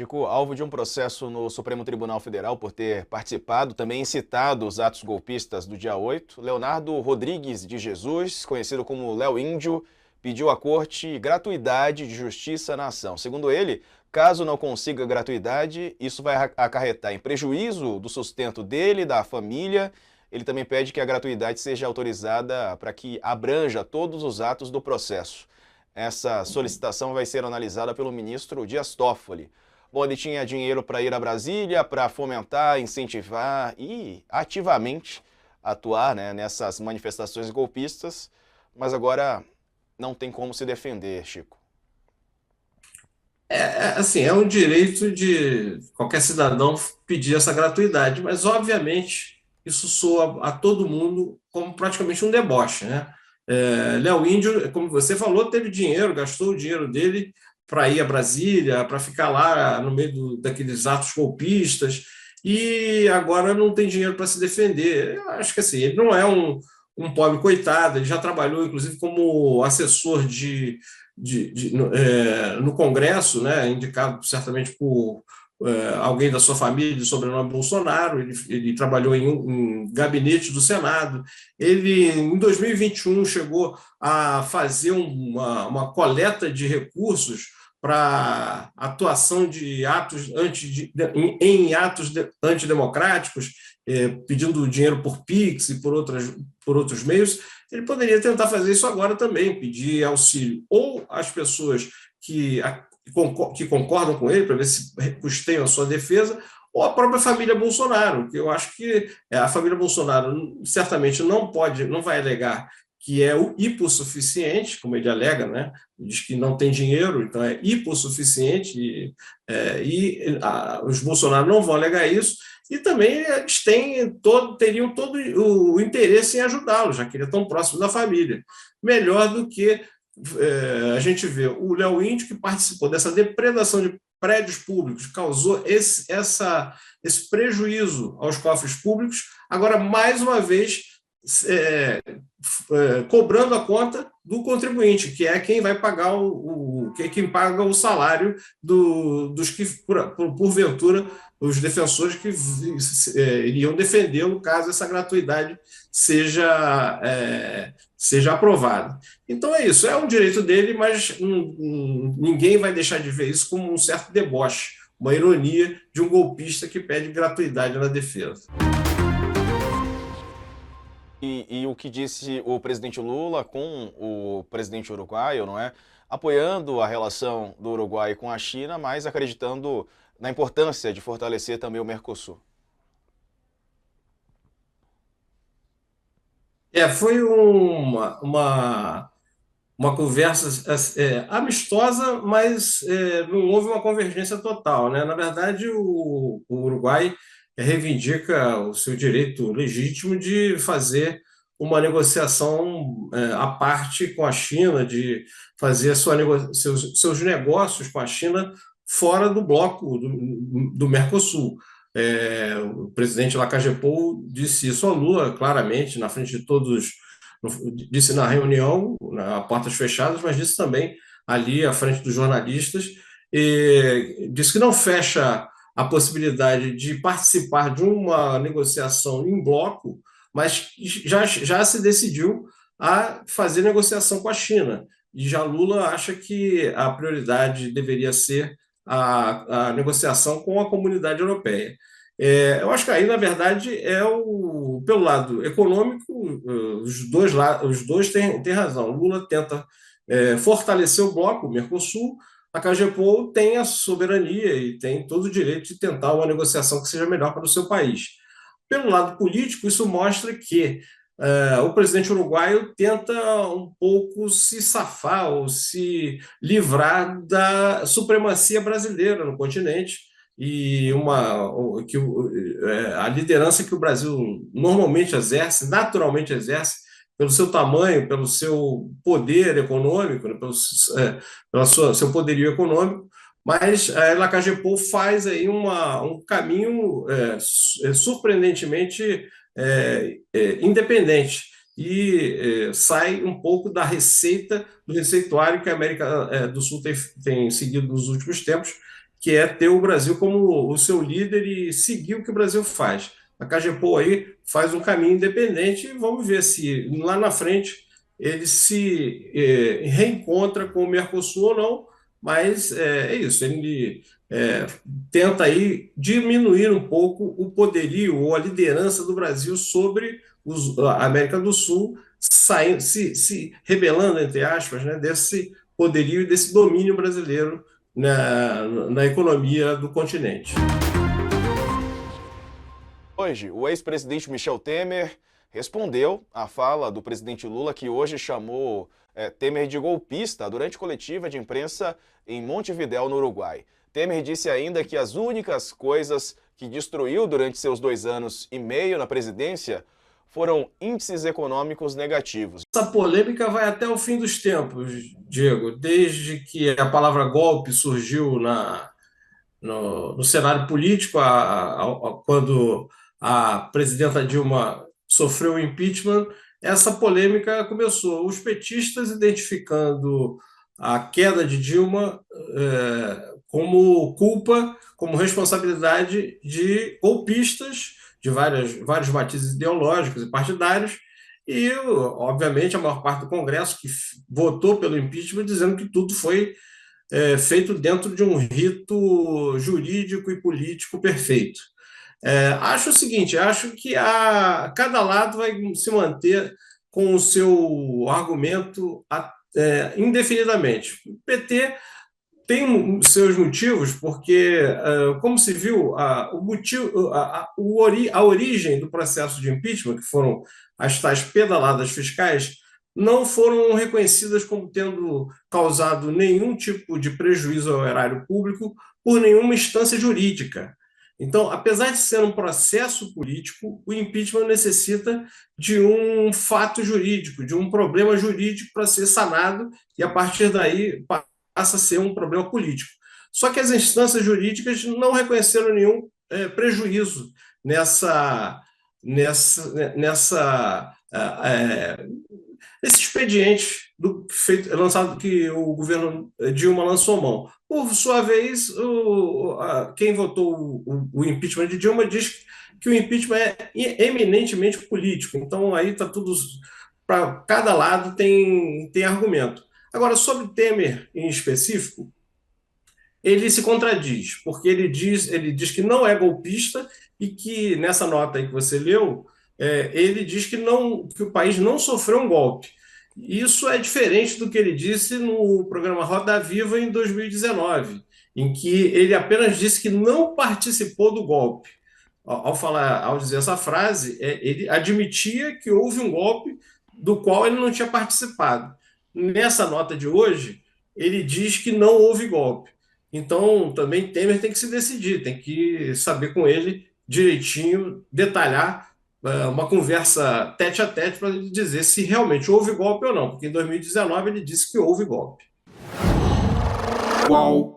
Chico, alvo de um processo no Supremo Tribunal Federal por ter participado, também incitado os atos golpistas do dia 8, Leonardo Rodrigues de Jesus, conhecido como Léo Índio, pediu à corte gratuidade de justiça na ação. Segundo ele, caso não consiga gratuidade, isso vai acarretar em prejuízo do sustento dele, da família. Ele também pede que a gratuidade seja autorizada para que abranja todos os atos do processo. Essa solicitação vai ser analisada pelo ministro Dias Toffoli. Bom, ele tinha dinheiro para ir a Brasília, para fomentar, incentivar e ativamente atuar, né, nessas manifestações golpistas, mas agora não tem como se defender, Chico. Assim, é um direito de qualquer cidadão pedir essa gratuidade, mas obviamente isso soa a todo mundo como praticamente um deboche, né? Léo Índio, como você falou, teve dinheiro, gastou o dinheiro dele para ir a Brasília, para ficar lá no meio daqueles atos golpistas, e agora não tem dinheiro para se defender. Eu acho que assim, ele não é um pobre coitado, ele já trabalhou, inclusive, como assessor no Congresso, né, indicado certamente por alguém da sua família de sobrenome Bolsonaro. Ele trabalhou em gabinete do Senado. Ele, em 2021, chegou a fazer uma coleta de recursos para atuação de atos em atos antidemocráticos, pedindo dinheiro por Pix e por outros meios. Ele poderia tentar fazer isso agora também, pedir auxílio ou às pessoas que concordam com ele, para ver se custeiam a sua defesa, ou a própria família Bolsonaro, que eu acho que a família Bolsonaro certamente não vai alegar que é o hipossuficiente, como ele alega, né? Diz que não tem dinheiro, então é hipossuficiente, os Bolsonaro não vão alegar isso, e também eles teriam todo o interesse em ajudá-lo, já que ele é tão próximo da família. Melhor do que a gente vê o Léo Índio, que participou dessa depredação de prédios públicos, causou esse prejuízo aos cofres públicos, agora, mais uma vez, cobrando a conta do contribuinte, que é quem vai pagar quem paga o salário dos que, porventura, os defensores que iriam defendê-lo caso essa gratuidade seja aprovada. Então é isso, é um direito dele, mas ninguém vai deixar de ver isso como um certo deboche, uma ironia de um golpista que pede gratuidade na defesa. E o que disse o presidente Lula com o presidente uruguaio, não é? Apoiando a relação do Uruguai com a China, mas acreditando na importância de fortalecer também o Mercosul. Foi uma conversa amistosa, mas não houve uma convergência total, né? Na verdade, o Uruguai reivindica o seu direito legítimo de fazer uma negociação à parte com a China, de fazer seus negócios com a China fora do bloco do Mercosul. O presidente Lacajepou disse isso ao Lula claramente, na frente de todos, disse na reunião, a portas fechadas, mas disse também ali à frente dos jornalistas, e disse que não fecha a possibilidade de participar de uma negociação em bloco, mas já se decidiu a fazer negociação com a China. E já Lula acha que a prioridade deveria ser a negociação com a comunidade europeia. Eu acho que aí, na verdade, pelo lado econômico, os dois têm razão. Lula tenta fortalecer o bloco, o Mercosul. A CAGEPOL tem a soberania e tem todo o direito de tentar uma negociação que seja melhor para o seu país. Pelo lado político, isso mostra que o presidente uruguaio tenta um pouco se safar ou se livrar da supremacia brasileira no continente, e a liderança que o Brasil normalmente exerce, naturalmente exerce, pelo seu tamanho, pelo seu poder econômico, né, pelo seu poderio econômico. Mas a Lacagepou faz aí um caminho surpreendentemente independente, e sai um pouco do receituário que a América do Sul tem seguido nos últimos tempos, que é ter o Brasil como o seu líder e seguir o que o Brasil faz. A CAGEPOL aí faz um caminho independente e vamos ver se lá na frente ele se reencontra com o Mercosul ou não, mas é isso, ele tenta aí diminuir um pouco o poderio ou a liderança do Brasil sobre a América do Sul, saindo, se rebelando, entre aspas, né, desse poderio e desse domínio brasileiro na economia do continente. Hoje, o ex-presidente Michel Temer respondeu à fala do presidente Lula, que hoje chamou Temer de golpista durante coletiva de imprensa em Montevidéu, no Uruguai. Temer disse ainda que as únicas coisas que destruiu durante seus 2 anos e meio na presidência foram índices econômicos negativos. Essa polêmica vai até o fim dos tempos, Diego, desde que a palavra golpe surgiu no cenário político, quando a presidenta Dilma sofreu o impeachment, essa polêmica começou. Os petistas identificando a queda de Dilma como culpa, como responsabilidade de golpistas de vários matizes ideológicos e partidários, e, obviamente, a maior parte do Congresso que votou pelo impeachment dizendo que tudo foi feito dentro de um rito jurídico e político perfeito. Acho o seguinte, acho que cada lado vai se manter com o seu argumento indefinidamente. O PT tem seus motivos, porque, como se viu, a origem do processo de impeachment, que foram as tais pedaladas fiscais, não foram reconhecidas como tendo causado nenhum tipo de prejuízo ao erário público por nenhuma instância jurídica. Então, apesar de ser um processo político, o impeachment necessita de um fato jurídico, de um problema jurídico para ser sanado, e a partir daí passa a ser um problema político. Só que as instâncias jurídicas não reconheceram nenhum prejuízo nesse expediente lançado que o governo Dilma lançou mão. Por sua vez, quem votou o impeachment de Dilma diz que o impeachment é eminentemente político. Então, aí está tudo. Para cada lado tem argumento. Agora, sobre Temer em específico, ele se contradiz, porque ele diz que não é golpista e que, nessa nota aí que você leu, ele diz que o país não sofreu um golpe. Isso é diferente do que ele disse no programa Roda Viva em 2019, em que ele apenas disse que não participou do golpe. Ao dizer essa frase, ele admitia que houve um golpe do qual ele não tinha participado. Nessa nota de hoje, ele diz que não houve golpe. Então, também Temer tem que se decidir, tem que saber com ele direitinho, detalhar uma conversa tete a tete para ele dizer se realmente houve golpe ou não, porque em 2019 ele disse que houve golpe. Qual